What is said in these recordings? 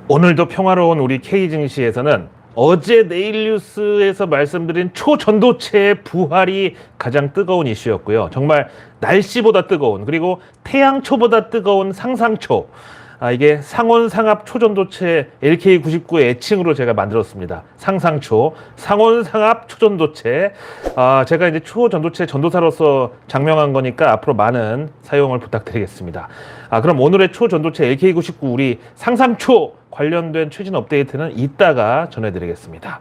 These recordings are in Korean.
오늘도 평화로운 우리 K 증시에서는 어제 내일뉴스에서 말씀드린 초전도체의 부활이 가장 뜨거운 이슈였고요. 정말 날씨보다 뜨거운, 그리고 태양초보다 뜨거운 상상초. 이게 상온상합 초전도체 LK99의 애칭으로 제가 만들었습니다. 상상초, 상온상합 초전도체. 제가 이제 초전도체 전도사로서 장명한 거니까 앞으로 많은 사용을 부탁드리겠습니다. 그럼 오늘의 초전도체 LK99 우리 상상초 관련된 최신 업데이트는 이따가 전해드리겠습니다.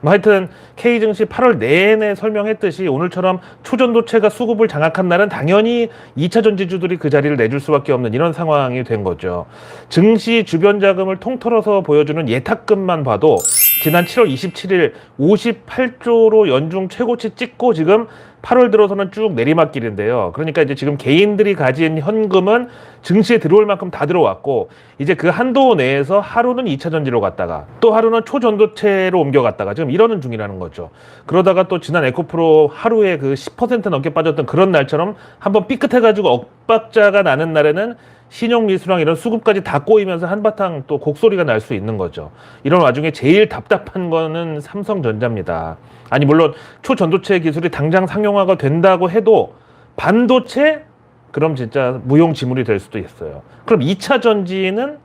하여튼 K증시 8월 내내 설명했듯이 오늘처럼 초전도체가 수급을 장악한 날은 당연히 2차 전지주들이 그 자리를 내줄 수밖에 없는 이런 상황이 된 거죠. 증시 주변 자금을 통틀어서 보여주는 예탁금만 봐도 지난 7월 27일 58조로 연중 최고치 찍고 지금 8월 들어서는 쭉 내리막길인데요. 그러니까 이제 지금 개인들이 가진 현금은 증시에 들어올 만큼 다 들어왔고, 이제 그 한도 내에서 하루는 2차 전지로 갔다가 또 하루는 초전도체로 옮겨갔다가 지금 이러는 중이라는 거죠. 그러다가 또 지난 에코프로 하루에 그 10% 넘게 빠졌던 그런 날처럼 한번 삐끗해가지고 엇박자가 나는 날에는 신용미수랑 이런 수급까지 다 꼬이면서 한바탕 또 곡소리가 날 수 있는 거죠. 이런 와중에 제일 답답한 거는 삼성전자입니다. 아니 물론 초전도체 기술이 당장 상용화가 된다고 해도 반도체? 그럼 진짜 무용지물이 될 수도 있어요. 그럼 2차 전지는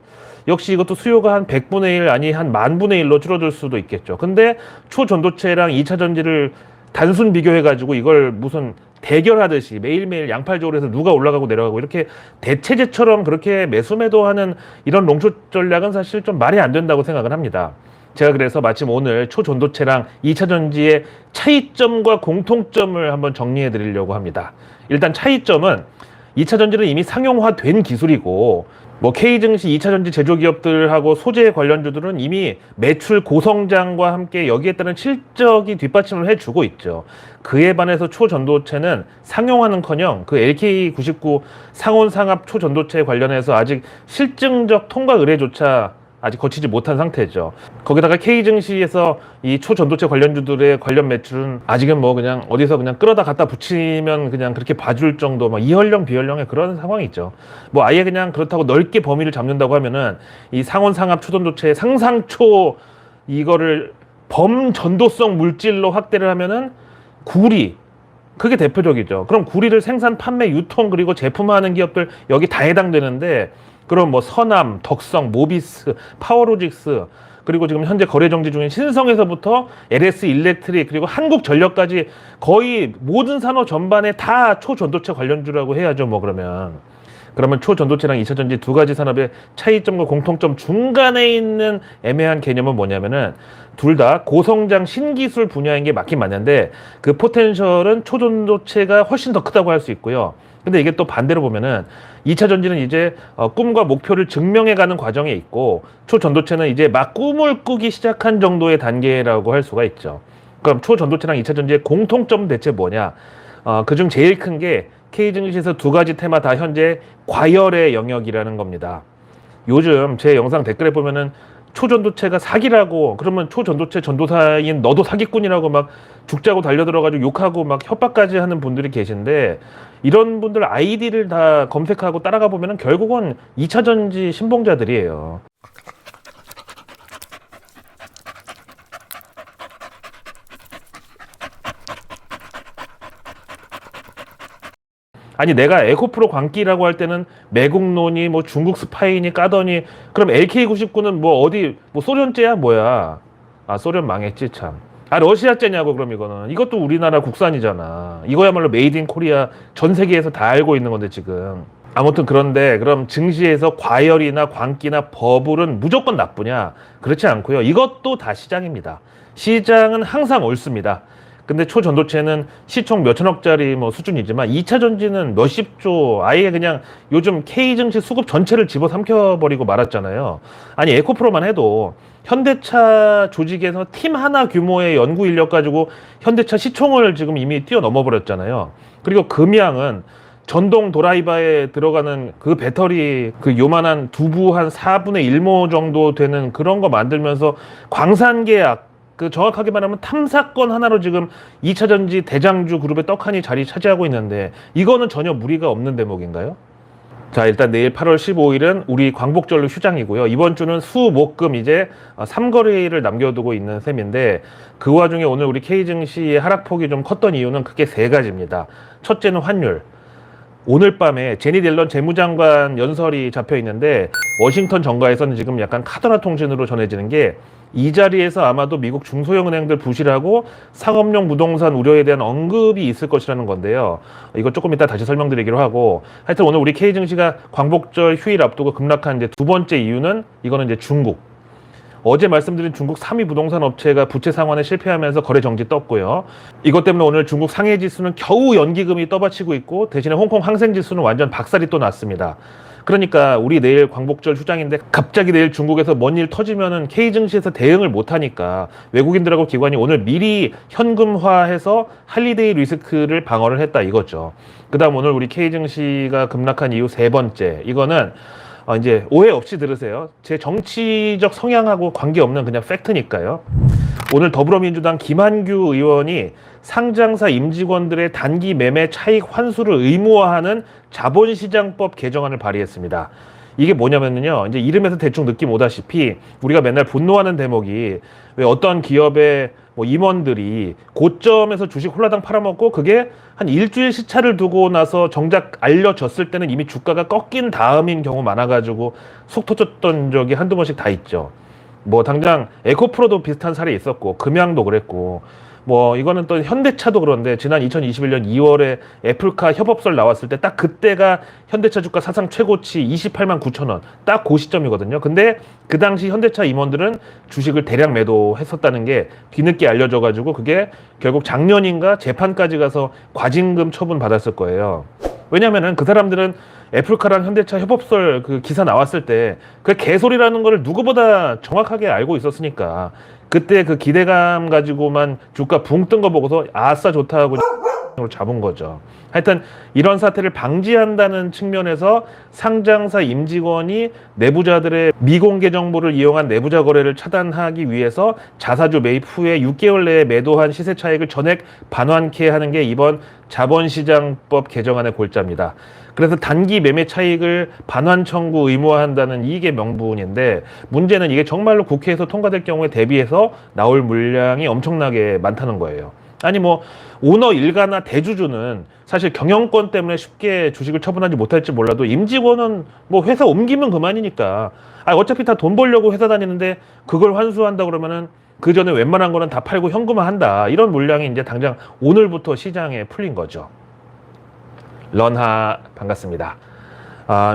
역시 이것도 수요가 한 100분의 1 아니 한 10,000분의 1로 줄어들 수도 있겠죠. 근데 초전도체랑 2차 전지를 단순 비교해가지고 이걸 무슨 대결하듯이 매일매일 양팔적으로 해서 누가 올라가고 내려가고 이렇게 대체제처럼 그렇게 매수매도하는 이런 롱숏 전략은 사실 좀 말이 안 된다고 생각을 합니다. 제가 그래서 마침 오늘 초전도체랑 2차 전지의 차이점과 공통점을 한번 정리해 드리려고 합니다. 일단 차이점은 2차 전지는 이미 상용화된 기술이고, K증시 2차 전지 제조기업들하고 소재 관련주들은 이미 매출 고성장과 함께 여기에 따른 실적이 뒷받침을 해주고 있죠. 그에 반해서 초전도체는 상용화는커녕 그 LK99 상온상합 초전도체 관련해서 아직 실증적 통과 의뢰조차 아직 거치지 못한 상태죠. 거기다가 K증시에서 이 초전도체 관련주들의 관련 매출은 아직은 그냥 어디서 그냥 끌어다 갖다 붙이면 그냥 그렇게 봐줄 정도 이헐령 비헐령의 그런 상황이 있죠. 아예 그냥 그렇다고 넓게 범위를 잡는다고 하면은 이 상온상합 초전도체의 상상초 이거를 범전도성 물질로 확대를 하면은 구리, 그게 대표적이죠. 그럼 구리를 생산, 판매, 유통 그리고 제품화하는 기업들 여기 다 해당되는데, 그럼 서남, 덕성, 모비스, 파워로직스, 그리고 지금 현재 거래 정지 중인 신성에서부터 LS 일렉트릭 그리고 한국전력까지 거의 모든 산업 전반에 다 초전도체 관련주라고 해야죠. 그러면 초전도체랑 2차 전지 두 가지 산업의 차이점과 공통점 중간에 있는 애매한 개념은 뭐냐면은 둘 다 고성장 신기술 분야인 게 맞긴 맞는데 그 포텐셜은 초전도체가 훨씬 더 크다고 할 수 있고요. 근데 이게 또 반대로 보면은 2차 전지는 이제 꿈과 목표를 증명해가는 과정에 있고, 초전도체는 이제 막 꿈을 꾸기 시작한 정도의 단계라고 할 수가 있죠. 그럼 초전도체랑 2차 전지의 공통점은 대체 뭐냐? 그중 제일 큰 게 K증시에서 두 가지 테마 다 현재 과열의 영역이라는 겁니다. 요즘 제 영상 댓글에 보면은 초전도체가 사기라고, 그러면 초전도체 전도사인 너도 사기꾼이라고 죽자고 달려들어가지고 욕하고 협박까지 하는 분들이 계신데, 이런 분들 아이디를 다 검색하고 따라가 보면은 결국은 2차 전지 신봉자들이에요. 아니 내가 에코프로 광기라고 할 때는 매국노니 중국 스파이니 까더니, 그럼 LK99는 어디 소련제야 뭐야? 소련 망했지 참. 러시아제냐고. 그럼 이것도 우리나라 국산이잖아. 이거야말로 메이드 인 코리아, 전 세계에서 다 알고 있는 건데 지금. 아무튼 그런데 그럼 증시에서 과열이나 광기나 버블은 무조건 나쁘냐? 그렇지 않고요. 이것도 다 시장입니다. 시장은 항상 옳습니다. 근데 초전도체는 시총 몇천억짜리 수준이지만 2차 전지는 몇십조, 아예 그냥 요즘 K증시 수급 전체를 집어삼켜버리고 말았잖아요. 아니 에코프로만 해도 현대차 조직에서 팀 하나 규모의 연구 인력 가지고 현대차 시총을 지금 이미 뛰어넘어 버렸잖아요. 그리고 금양은 전동 도라이바에 들어가는 그 배터리 그 요만한 두부 한 4분의 1모 정도 되는 그런 거 만들면서 광산 계약, 정확하게 말하면 탐사건 하나로 지금 2차 전지 대장주 그룹의 떡하니 자리 차지하고 있는데, 이거는 전혀 무리가 없는 대목인가요? 자, 일단 내일 8월 15일은 우리 광복절로 휴장이고요. 이번 주는 수, 목, 금 이제 3거래일을 남겨두고 있는 셈인데 그 와중에 오늘 우리 K증시의 하락폭이 좀 컸던 이유는 크게 세 가지입니다. 첫째는 환율. 오늘 밤에 제니 델런 재무장관 연설이 잡혀 있는데 워싱턴 정가에서는 지금 약간 카더라 통신으로 전해지는 게 이 자리에서 아마도 미국 중소형 은행들 부실하고 상업용 부동산 우려에 대한 언급이 있을 것이라는 건데요. 이거 조금 이따 다시 설명드리기로 하고, 하여튼 오늘 우리 K증시가 광복절 휴일 앞두고 급락한 이제 두 번째 이유는 이거는 이제 중국. 어제 말씀드린 중국 3위 부동산 업체가 부채 상환에 실패하면서 거래 정지 떴고요. 이것 때문에 오늘 중국 상해 지수는 겨우 연기금이 떠받치고 있고 대신에 홍콩 항생 지수는 완전 박살이 또 났습니다. 그러니까 우리 내일 광복절 휴장인데 갑자기 내일 중국에서 뭔 일 터지면은 K증시에서 대응을 못하니까 외국인들하고 기관이 오늘 미리 현금화해서 할리데이 리스크를 방어를 했다 이거죠. 그 다음 오늘 우리 K증시가 급락한 이유 세 번째, 이거는 이제 오해 없이 들으세요. 제 정치적 성향하고 관계없는 그냥 팩트니까요. 오늘 더불어민주당 김한규 의원이 상장사 임직원들의 단기 매매 차익 환수를 의무화하는 자본시장법 개정안을 발의했습니다. 이게 뭐냐면요, 이제 이름에서 대충 느낌 오다시피 우리가 맨날 분노하는 대목이 왜 어떤 기업의 뭐 임원들이 고점에서 주식 홀라당 팔아먹고 그게 한 일주일 시차를 두고 나서 정작 알려졌을 때는 이미 주가가 꺾인 다음인 경우 많아가지고 속 터졌던 적이 한두 번씩 다 있죠. 뭐 당장 에코프로도 비슷한 사례 있었고 금양도 그랬고, 뭐 이거는 또 현대차도 그런데 지난 2021년 2월에 애플카 협업설 나왔을 때 딱 그때가 현대차 주가 사상 최고치 28만 9천 원 딱 그 시점이거든요. 근데 그 당시 현대차 임원들은 주식을 대량 매도했었다는 게 뒤늦게 알려져 가지고 그게 결국 작년인가 재판까지 가서 과징금 처분 받았을 거예요. 왜냐면은 그 사람들은 애플카랑 현대차 협업설 그 기사 나왔을 때 그 개소리라는 걸 누구보다 정확하게 알고 있었으니까 그때 그 기대감 가지고만 주가 붕 뜬 거 보고서 아싸 좋다고 잡은 거죠. 하여튼 이런 사태를 방지한다는 측면에서 상장사 임직원이 내부자들의 미공개 정보를 이용한 내부자 거래를 차단하기 위해서 자사주 매입 후에 6개월 내에 매도한 시세 차익을 전액 반환케 하는 게 이번 자본시장법 개정안의 골자입니다. 그래서 단기 매매 차익을 반환 청구 의무화한다는 이게 명분인데 문제는 이게 정말로 국회에서 통과될 경우에 대비해서 나올 물량이 엄청나게 많다는 거예요. 아니 뭐 오너 일가나 대주주는 사실 경영권 때문에 쉽게 주식을 처분하지 못할지 몰라도 임직원은 뭐 회사 옮기면 그만이니까 어차피 다 돈 벌려고 회사 다니는데 그걸 환수한다 그러면은 그 전에 웬만한 거는 다 팔고 현금화한다, 이런 물량이 이제 당장 오늘부터 시장에 풀린 거죠. 런하 반갑습니다.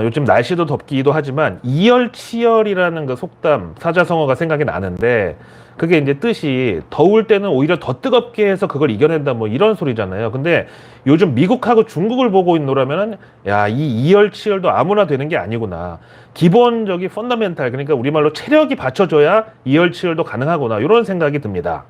요즘 날씨도 덥기도 하지만 이열치열이라는 그 속담 사자성어가 생각이 나는데 그게 이제 뜻이 더울 때는 오히려 더 뜨겁게 해서 그걸 이겨낸다 뭐 이런 소리잖아요. 근데 요즘 미국하고 중국을 보고 있노라면은 야, 이 이열치열도 아무나 되는 게 아니구나. 기본적인 펀더멘탈, 그러니까 우리말로 체력이 받쳐줘야 이열치열도 가능하구나, 이런 생각이 듭니다.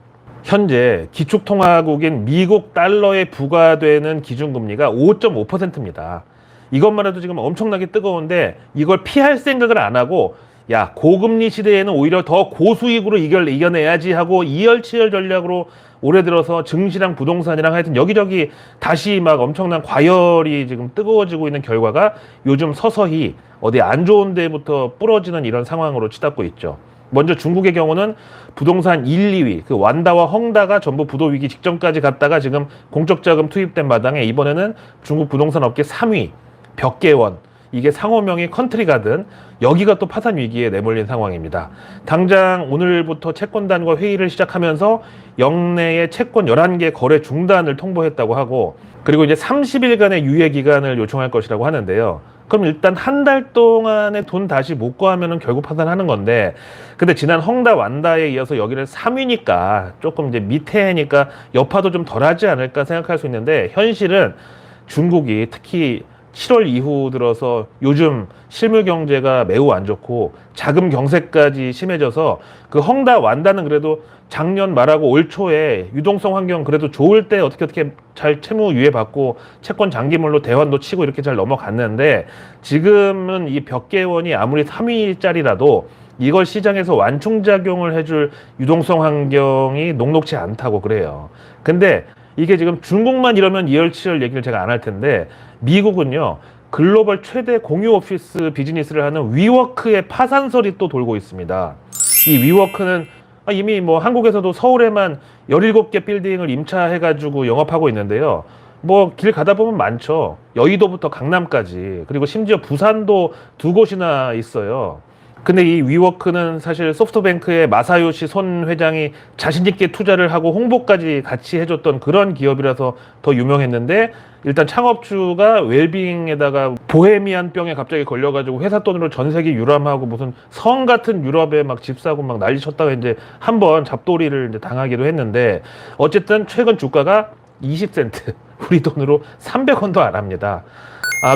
현재 기축통화국인 미국 달러에 부과되는 기준금리가 5.5%입니다. 이것만 해도 지금 엄청나게 뜨거운데 이걸 피할 생각을 안 하고 야, 고금리 시대에는 오히려 더 고수익으로 이겨내야지 하고 이열치열 전략으로 올해 들어서 증시랑 부동산이랑 하여튼 여기저기 다시 막 엄청난 과열이 지금 뜨거워지고 있는 결과가 요즘 서서히 어디 안 좋은 데부터 부러지는 이런 상황으로 치닫고 있죠. 먼저 중국의 경우는 부동산 1, 2위 그 완다와 헝다가 전부 부도 위기 직전까지 갔다가 지금 공적 자금 투입된 마당에 이번에는 중국 부동산 업계 3위 벽계원, 이게 상호명이 컨트리가든 여기가 또 파산 위기에 내몰린 상황입니다. 당장 오늘부터 채권단과 회의를 시작하면서 역내에 채권 11개 거래 중단을 통보했다고 하고, 그리고 이제 30일간의 유예 기간을 요청할 것이라고 하는데요. 그럼 일단 한 달 동안에 돈 다시 못 구하면은 결국 파산하는 건데, 근데 지난 헝다 완다에 이어서 여기를 3위니까 조금 이제 밑에니까 여파도 좀 덜하지 않을까 생각할 수 있는데, 현실은 중국이 특히 7월 이후 들어서 요즘 실물 경제가 매우 안 좋고 자금 경색까지 심해져서 그 헝다 완다는 그래도 작년 말하고 올 초에 유동성 환경 그래도 좋을 때 어떻게 잘 채무 유예 받고 채권 장기물로 대환도 치고 이렇게 잘 넘어갔는데, 지금은 이 벽계원이 아무리 3위짜리라도 이걸 시장에서 완충작용을 해줄 유동성 환경이 녹록지 않다고 그래요. 근데 이게 지금 중국만 이러면 이열치열 얘기를 제가 안 할 텐데 미국은요, 글로벌 최대 공유 오피스 비즈니스를 하는 위워크의 파산설이 또 돌고 있습니다. 이 위워크는 이미 뭐 한국에서도 서울에만 17개 빌딩을 임차해가지고 영업하고 있는데요. 뭐 길 가다 보면 많죠. 여의도부터 강남까지, 그리고 심지어 부산도 2곳이나 있어요. 근데 이 위워크는 사실 소프트뱅크의 마사요시 손 회장이 자신있게 투자를 하고 홍보까지 같이 해줬던 그런 기업이라서 더 유명했는데, 일단 창업주가 웰빙에다가 보헤미안 병에 갑자기 걸려가지고 회사 돈으로 전 세계 유람하고 무슨 성 같은 유럽에 막 집 사고 막 난리 쳤다가 이제 한번 잡돌이를 이제 당하기도 했는데, 어쨌든 최근 주가가 20센트, 우리 돈으로 300원도 안 합니다.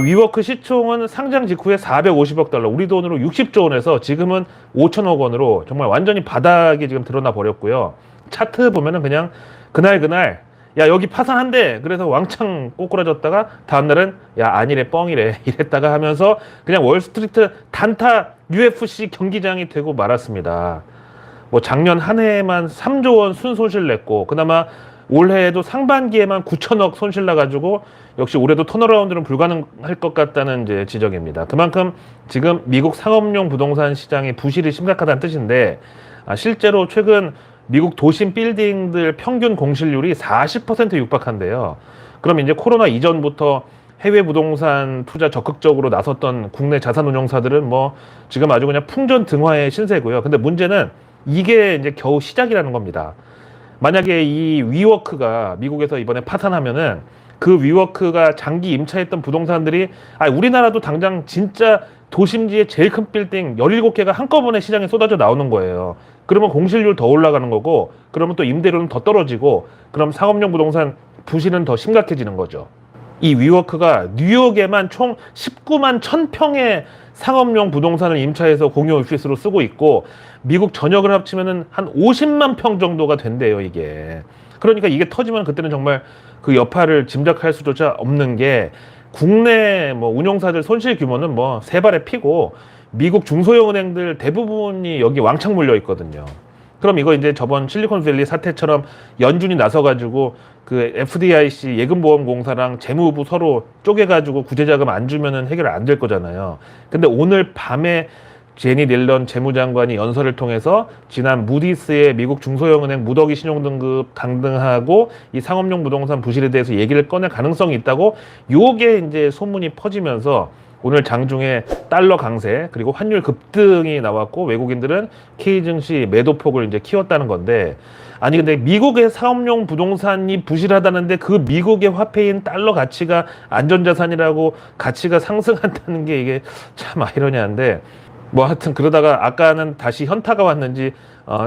위워크 시총은 상장 직후에 450억 달러, 우리 돈으로 60조 원에서 지금은 5천억 원으로 정말 완전히 바닥이 지금 드러나 버렸고요. 차트 보면은 그냥 그날 야 여기 파산한대, 그래서 왕창 꼬꾸라졌다가 다음날은 야 아니래 뻥이래 이랬다가 하면서 그냥 월스트리트 단타 UFC 경기장이 되고 말았습니다. 뭐 작년 한 해에만 3조 원 순손실 냈고, 그나마 올해에도 상반기에만 9천억 손실 나가지고 역시 올해도 턴어라운드는 불가능할 것 같다는 이제 지적입니다. 그만큼 지금 미국 상업용 부동산 시장의 부실이 심각하다는 뜻인데, 실제로 최근 미국 도심 빌딩들 평균 공실률이 40% 육박한데요. 그럼 이제 코로나 이전부터 해외 부동산 투자 적극적으로 나섰던 국내 자산운용사들은 뭐 지금 아주 그냥 풍전등화의 신세고요. 근데 문제는 이게 이제 겨우 시작이라는 겁니다. 만약에 이 위워크가 미국에서 이번에 파산하면은 그 위워크가 장기 임차했던 부동산들이 우리나라도 당장 진짜 도심지의 제일 큰 빌딩 17개가 한꺼번에 시장에 쏟아져 나오는 거예요. 그러면 공실률 더 올라가는 거고, 그러면 또 임대료는 더 떨어지고, 그럼 상업용 부동산 부실은 더 심각해지는 거죠. 이 위워크가 뉴욕에만 총 19만 1000평의 상업용 부동산을 임차해서 공유 오피스로 쓰고 있고, 미국 전역을 합치면은 한 50만 평 정도가 된대요, 이게. 그러니까 이게 터지면 그때는 정말 그 여파를 짐작할 수조차 없는 게, 국내 뭐 운용사들 손실 규모는 뭐 세 발에 피고 미국 중소형 은행들 대부분이 여기 왕창 몰려 있거든요. 그럼 이거 이제 저번 실리콘밸리 사태처럼 연준이 나서가지고 그 FDIC 예금보험공사랑 재무부 서로 쪼개가지고 구제자금 안 주면은 해결 안 될 거잖아요. 근데 오늘 밤에 제니 딜런 재무장관이 연설을 통해서 지난 무디스의 미국 중소형은행 무더기 신용등급 강등하고 이 상업용 부동산 부실에 대해서 얘기를 꺼낼 가능성이 있다고, 요게 이제 소문이 퍼지면서 오늘 장중에 달러 강세 그리고 환율 급등이 나왔고, 외국인들은 K 증시 매도폭을 이제 키웠다는 건데, 아니 근데 미국의 상업용 부동산이 부실하다는데 그 미국의 화폐인 달러 가치가 안전자산이라고 가치가 상승한다는 게 이게 참 아이러니한데, 뭐 하여튼 그러다가 아까는 다시 현타가 왔는지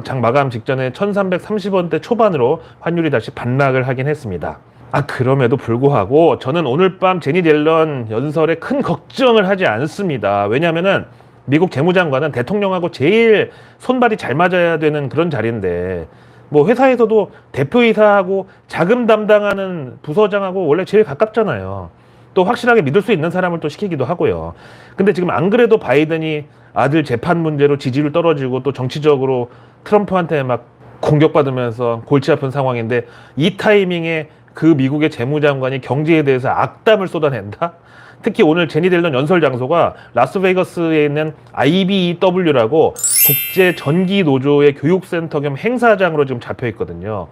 장 마감 직전에 1330원대 초반으로 환율이 다시 반락을 하긴 했습니다. 그럼에도 불구하고 저는 오늘 밤 제니 딜런 연설에 큰 걱정을 하지 않습니다. 왜냐하면은 미국 재무장관은 대통령하고 제일 손발이 잘 맞아야 되는 그런 자리인데, 뭐 회사에서도 대표이사하고 자금 담당하는 부서장하고 원래 제일 가깝잖아요. 또 확실하게 믿을 수 있는 사람을 또 시키기도 하고요. 근데 지금 안 그래도 바이든이 아들 재판 문제로 지지율 떨어지고 또 정치적으로 트럼프한테 막 공격받으면서 골치 아픈 상황인데, 이 타이밍에 그 미국의 재무장관이 경제에 대해서 악담을 쏟아낸다? 특히 오늘 제니 딜런 연설 장소가 라스베이거스에 있는 IBEW라고 국제 전기 노조의 교육센터 겸 행사장으로 지금 잡혀 있거든요.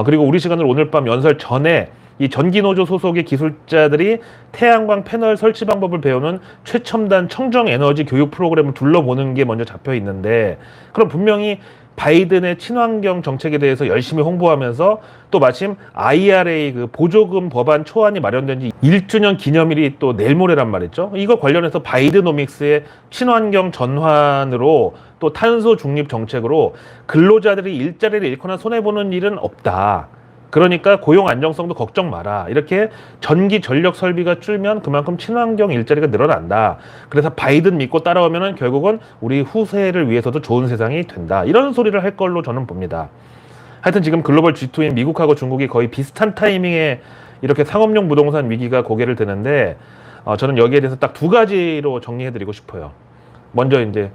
그리고 우리 시간으로 오늘 밤 연설 전에 이 전기노조 소속의 기술자들이 태양광 패널 설치 방법을 배우는 최첨단 청정 에너지 교육 프로그램을 둘러보는 게 먼저 잡혀 있는데, 그럼 분명히 바이든의 친환경 정책에 대해서 열심히 홍보하면서 또 마침 IRA 그 보조금 법안 초안이 마련된 지 1주년 기념일이 또 내일 모레란 말이죠. 이거 관련해서 바이드노믹스의 친환경 전환으로 또 탄소 중립 정책으로 근로자들이 일자리를 잃거나 손해보는 일은 없다. 그러니까 고용 안정성도 걱정 마라. 이렇게 전기 전력 설비가 줄면 그만큼 친환경 일자리가 늘어난다. 그래서 바이든 믿고 따라오면은 결국은 우리 후세를 위해서도 좋은 세상이 된다. 이런 소리를 할 걸로 저는 봅니다. 하여튼 지금 글로벌 G2인 미국하고 중국이 거의 비슷한 타이밍에 이렇게 상업용 부동산 위기가 고개를 드는데, 저는 여기에 대해서 딱 두 가지로 정리해드리고 싶어요. 먼저 이제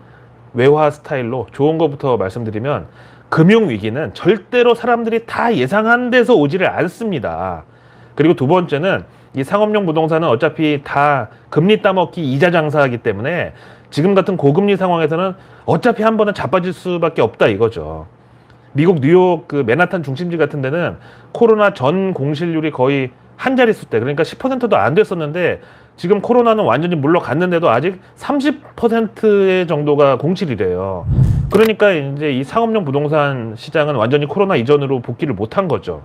외화 스타일로 좋은 것부터 말씀드리면, 금융위기는 절대로 사람들이 다 예상한 데서 오지를 않습니다. 그리고 두 번째는 이 상업용 부동산은 어차피 다 금리 따먹기 이자 장사하기 때문에 지금 같은 고금리 상황에서는 어차피 한 번은 자빠질 수밖에 없다 이거죠. 미국 뉴욕 그 맨하탄 중심지 같은 데는 코로나 전 공실률이 거의 한 자릿수 대, 그러니까 10%도 안 됐었는데 지금 코로나는 완전히 물러갔는데도 아직 30% 정도가 공실이래요. 그러니까 이제 이 상업용 부동산 시장은 완전히 코로나 이전으로 복귀를 못한 거죠.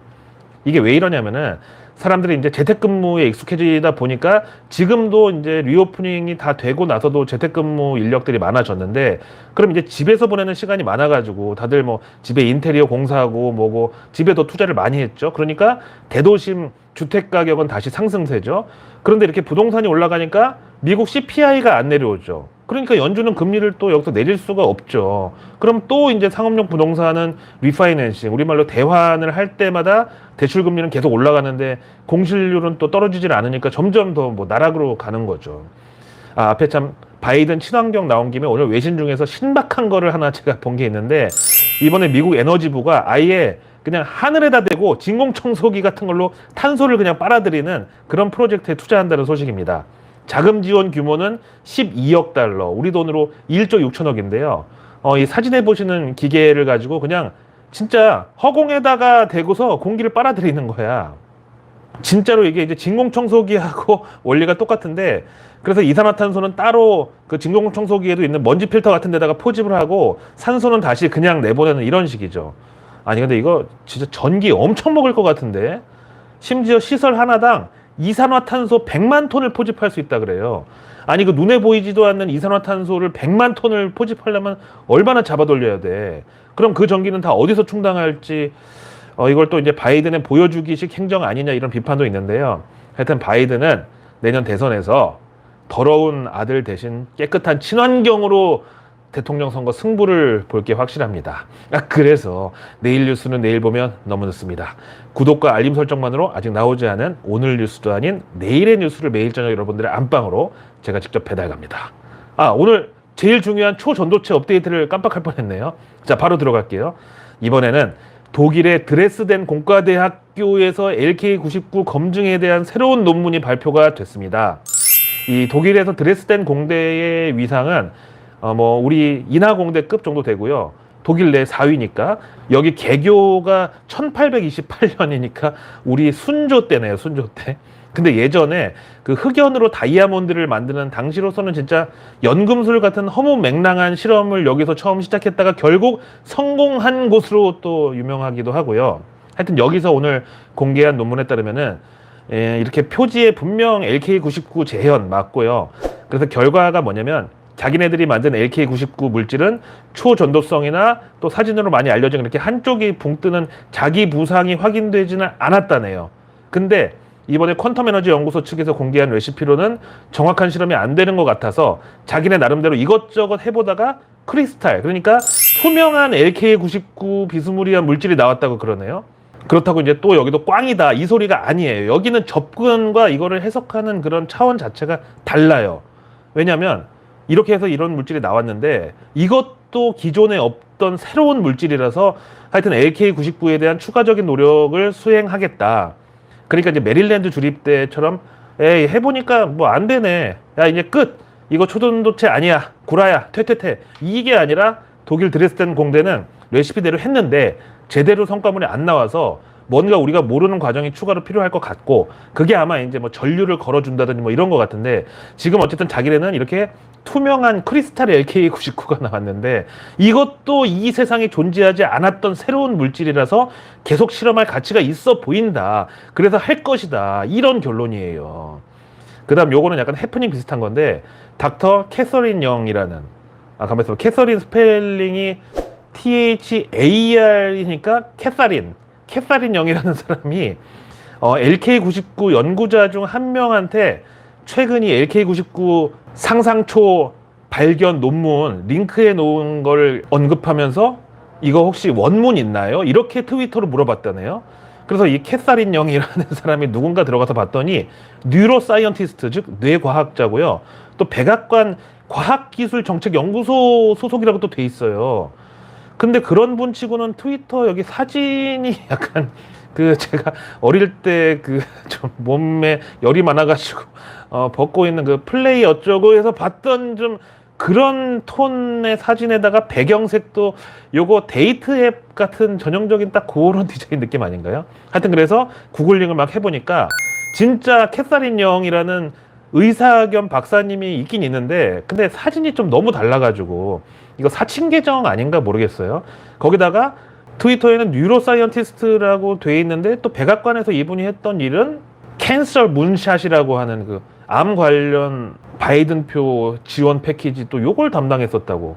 이게 왜 이러냐면은 사람들이 이제 재택근무에 익숙해지다 보니까 지금도 이제 리오프닝이 다 되고 나서도 재택근무 인력들이 많아졌는데, 그럼 이제 집에서 보내는 시간이 많아가지고 다들 뭐 집에 인테리어 공사하고 뭐고 집에 더 투자를 많이 했죠. 그러니까 대도심 주택 가격은 다시 상승세죠. 그런데 이렇게 부동산이 올라가니까 미국 CPI가 안 내려오죠. 그러니까 연준은 금리를 또 여기서 내릴 수가 없죠. 그럼 또 이제 상업용 부동산은 리파이낸싱, 우리말로 대환을 할 때마다 대출 금리는 계속 올라가는데 공실률은 또 떨어지질 않으니까 점점 더 뭐 나락으로 가는 거죠. 아, 앞에 참 바이든 친환경 나온 김에 오늘 외신 중에서 신박한 거를 하나 제가 본 게 있는데, 이번에 미국 에너지부가 아예 그냥 하늘에다 대고 진공청소기 같은 걸로 탄소를 그냥 빨아들이는 그런 프로젝트에 투자한다는 소식입니다. 자금 지원 규모는 12억 달러, 우리 돈으로 1조 6천억인데요. 이 사진에 보시는 기계를 가지고 그냥 진짜 허공에다가 대고서 공기를 빨아들이는 거야. 진짜로 이게 이제 진공청소기하고 원리가 똑같은데, 그래서 이산화탄소는 따로 그 진공청소기에도 있는 먼지 필터 같은 데다가 포집을 하고 산소는 다시 그냥 내보내는 이런 식이죠. 아니 근데 이거 진짜 전기 엄청 먹을 것 같은데, 심지어 시설 하나당 이산화탄소 100만 톤을 포집할 수 있다 그래요. 아니 그 눈에 보이지도 않는 이산화탄소를 100만 톤을 포집하려면 얼마나 잡아 돌려야 돼. 그럼 그 전기는 다 어디서 충당할지, 이걸 또 이제 바이든의 보여주기식 행정 아니냐 이런 비판도 있는데요. 하여튼 바이든은 내년 대선에서 더러운 아들 대신 깨끗한 친환경으로 대통령 선거 승부를 볼 게 확실합니다. 그래서 내일 뉴스는 내일 보면 너무 늦습니다. 구독과 알림 설정만으로 아직 나오지 않은 오늘 뉴스도 아닌 내일의 뉴스를 매일 저녁 여러분들의 안방으로 제가 직접 배달 갑니다. 오늘 제일 중요한 초전도체 업데이트를 깜빡할 뻔했네요. 자, 바로 들어갈게요. 이번에는 독일의 드레스덴 공과대학교에서 LK99 검증에 대한 새로운 논문이 발표가 됐습니다. 이 독일에서 드레스덴 공대의 위상은 뭐 우리 인하공대급 정도 되고요. 독일 내 4위니까 여기 개교가 1828년이니까 우리 순조 때네요. 순조 때. 근데 예전에 그 흑연으로 다이아몬드를 만드는 당시로서는 진짜 연금술 같은 허무맹랑한 실험을 여기서 처음 시작했다가 결국 성공한 곳으로 또 유명하기도 하고요. 하여튼 여기서 오늘 공개한 논문에 따르면은 이렇게 표지에 분명 LK99 재현 맞고요. 그래서 결과가 뭐냐면 자기네들이 만든 LK99 물질은 초전도성이나 또 사진으로 많이 알려진 이렇게 한쪽이 붕 뜨는 자기 부상이 확인되지는 않았다네요. 근데 이번에 퀀텀 에너지 연구소 측에서 공개한 레시피로는 정확한 실험이 안 되는 것 같아서 자기네 나름대로 이것저것 해보다가 크리스탈, 그러니까 투명한 LK99 비스무리한 물질이 나왔다고 그러네요. 그렇다고 이제 또 여기도 꽝이다 이 소리가 아니에요. 여기는 접근과 이거를 해석하는 그런 차원 자체가 달라요. 왜냐하면 이렇게 해서 이런 물질이 나왔는데 이것도 기존에 없던 새로운 물질이라서 하여튼 LK99에 대한 추가적인 노력을 수행하겠다. 그러니까 이제 메릴랜드 주립대처럼 에이 해보니까 뭐 안 되네, 야 이제 끝, 이거 초전도체 아니야, 구라야, 퇴퇴퇴, 이게 아니라 독일 드레스덴 공대는 레시피대로 했는데 제대로 성과물이 안 나와서 뭔가 우리가 모르는 과정이 추가로 필요할 것 같고, 그게 아마 이제 뭐 전류를 걸어준다든지 뭐 이런 것 같은데, 지금 어쨌든 자기네는 이렇게 투명한 크리스탈 LK99가 나왔는데 이것도 이 세상에 존재하지 않았던 새로운 물질이라서 계속 실험할 가치가 있어 보인다. 그래서 할 것이다. 이런 결론이에요. 그 다음 요거는 약간 해프닝 비슷한 건데, 닥터 캐서린 영이라는, 가만있어, 캐서린 스펠링이 THAR이니까 캐서린 영이라는 사람이 LK99 연구자 중 한 명한테 최근이 LK99 상상초 발견 논문 링크해 놓은 걸 언급하면서 이거 혹시 원문 있나요? 이렇게 트위터로 물어봤다네요. 그래서 이 캐서린 영이라는 사람이 누군가 들어가서 봤더니 뉴로사이언티스트, 즉 뇌과학자고요. 또 백악관 과학기술정책연구소 소속이라고 또 돼 있어요. 근데 그런 분 치고는 트위터 여기 사진이 약간 그 제가 어릴 때 그 좀 몸에 열이 많아가지고 벗고 있는 그 플레이 어쩌고 해서 봤던 좀 그런 톤의 사진에다가 배경색도 요거 데이트 앱 같은 전형적인 딱 그런 디자인 느낌 아닌가요? 하여튼 그래서 구글링을 막 해보니까 진짜 캐서린 영이라는 의사 겸 박사님이 있긴 있는데 근데 사진이 좀 너무 달라가지고 이거 사칭 계정 아닌가 모르겠어요. 거기다가 트위터에는 뉴로사이언티스트라고 돼 있는데 또 백악관에서 이분이 했던 일은 캔서 문샷이라고 하는 그 암 관련 바이든표 지원 패키지 또 요걸 담당했었다고.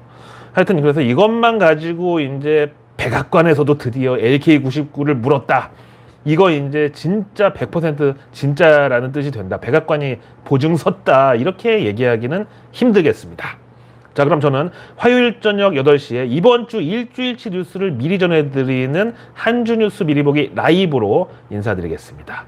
하여튼 그래서 이것만 가지고 이제 백악관에서도 드디어 LK99를 물었다. 이거 이제 진짜 100% 진짜라는 뜻이 된다. 백악관이 보증 섰다. 이렇게 얘기하기는 힘들겠습니다. 자, 그럼 저는 화요일 저녁 8시에 이번 주 일주일치 뉴스를 미리 전해드리는 한주 뉴스 미리 보기 라이브로 인사드리겠습니다.